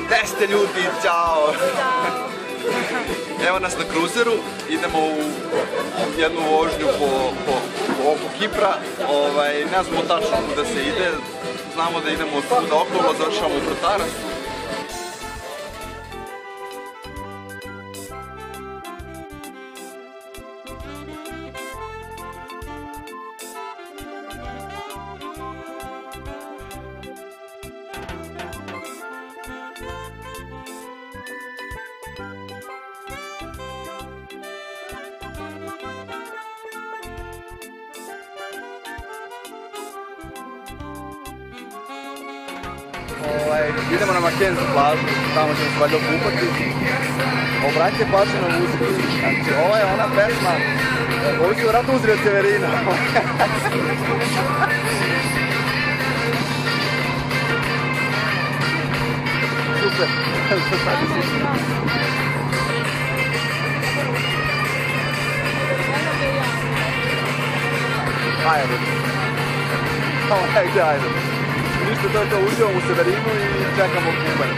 Gde ste ljudi? Ćao! Evo nas na kruzeru, idemo u jednu vožnju oko Kipra. Ne znamo tačno kuda se ide, znamo da idemo svuda okolo, završamo u Protarasu. Idemo na Mackenzie plažu, tamo ćemo se valjda okupati. Obratite pažnju na muziku. Znači, ova je ona pesma, ovi su vjerojatno uzeli od Severina. Super. Ajde. Ajde. Ništa, to je to, uživamo u Severinu i čekamo kupanje.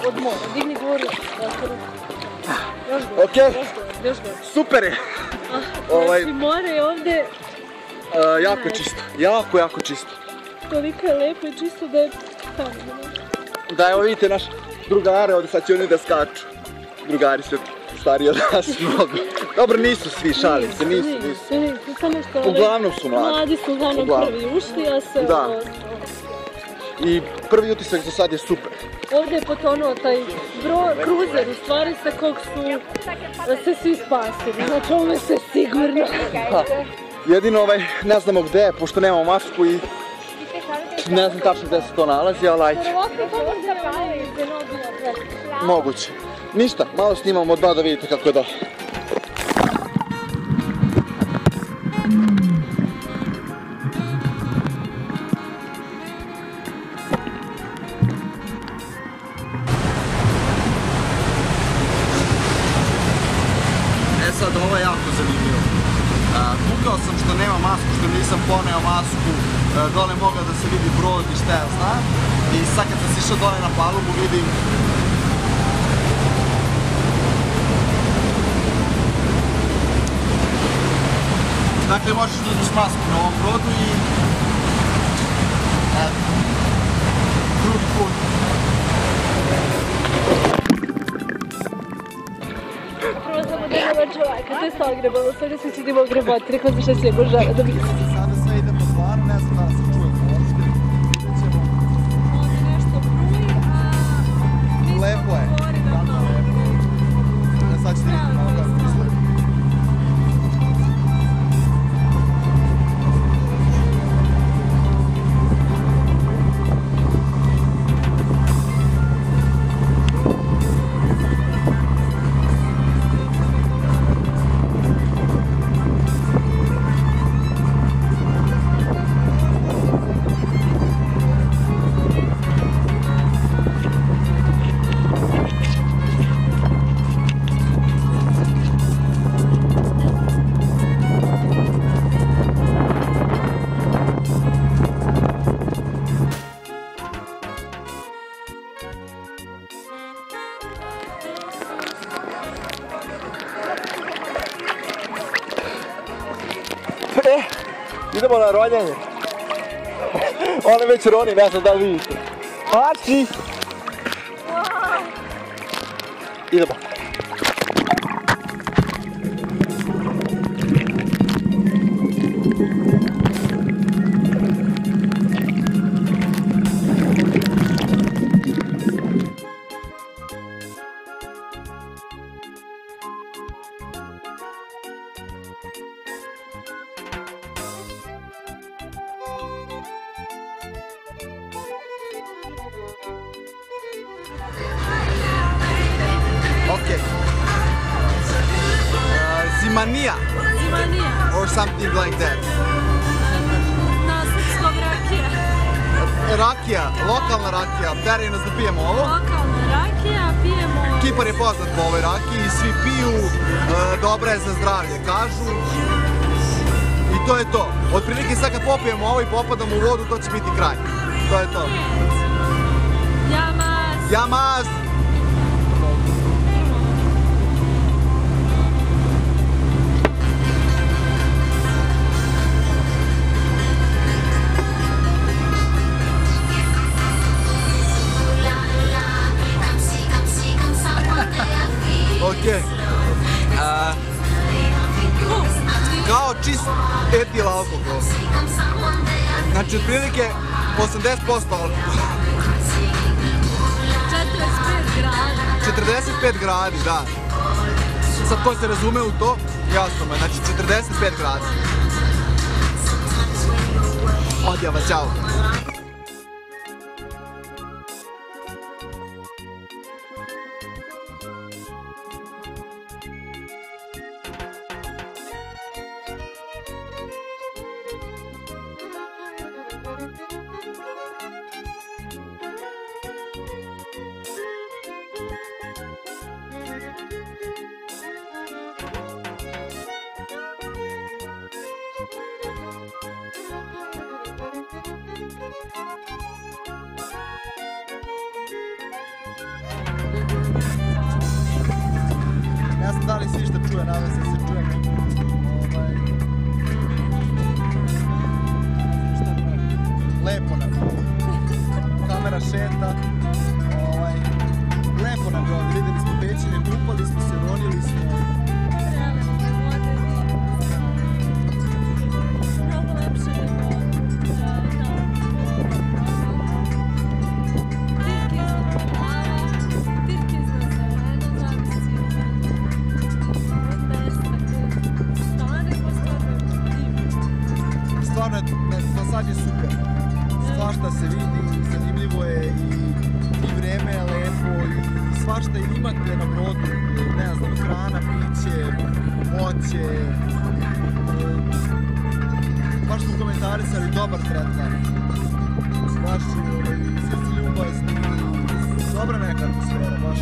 Od mora, digni goru. Okej, super je. Znači more je ovdje... Jako čisto, jako čisto. Toliko je lepo i čisto da je... Da, evo vidite naš drugare, ovdje sad će oni da skaču. Drugari su stariji od nas mnogo. Dobro, nisu svi, šalim se, nisu. Samo što... Uglavnom su mladi. Mladi su uglavnom prvi ušli, a se... Da. I prvi utisak za sad je super. Ovdje je potonuo taj kruzer, u stvari sa kog su se svi spasili. Znači ovome se sigurno. Jedino ne znamo gde je, pošto nemamo masku i ne znam tačno gde se to nalazi, ali ajde. Moguće. Ništa, malo snimamo od dna da vidite kako je dobro. Sad, ovo je jako zanimljivo. Kukao sam što nema masku, što nisam poneo masku, dole mogla da se vidi brod i šta ja znam. I sad kad sam sišao dole na palubu vidim... Dakle, možeš da uđeš masku na ovom brodu i... drugi put. Prvo samo da nema čovjeka, to je sa ogrebalo, sve da se sidimo ogrebati, rekla sam što se je božara da vidimo. Sada sve ide po stvarno, ne znam da li se čuje uopšte. Vidjet ćemo. Ovdje nešto bruji, a... Lepo je. Sad ćete vidjeti malo kako izgleda. Idemo na ronjenje. Ona već roni, ne znam da li vidite. Pači! Idemo. Okay. Zimania. Zimania. Or something like that. Na srpskog rakija. Rakija, lokalna rakija. Teraj nas da pijemo ovo. Lokalna rakija, pijemo... Kipar je poznat po ovoj rakiji, svi piju, dobra je za zdravlje, kažu. I to je to. Otprilike sad kad popijemo ovo i popadamo u vodu, to će biti kraj. To je to. Jamaz. Jamaz! Ok. Kao čist etil alkohol. Znači, otprilike 80% alkohola. 45 grada. 45 gradi, da. Sad ko se razume u to, jasno me. Znači, 45 gradi. Odjava, ćao. Ne znam da li se išta čuje, nadam se da se čuje. Lepo nam je. Kamera šeta. Lepo nam je ovdje, vidjeli smo pećine, kupali smo se, ronili smo. Mnogo lepše nego Stvarno, do sad je super. Svašta se vidi, zanimljivo je i vreme je lepo i svašta imate na brodu. Ne znam, hrana, piće, voće. Baš smo komentarisali dobar tretman. Baš svi su ljubazni. Dobra neka atmosfera, baš.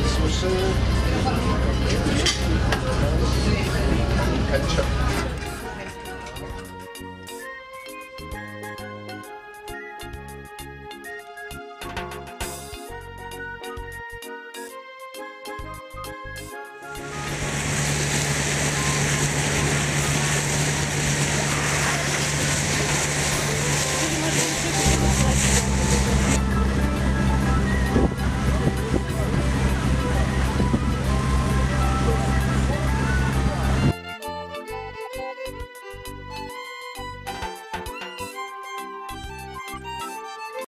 slušaju.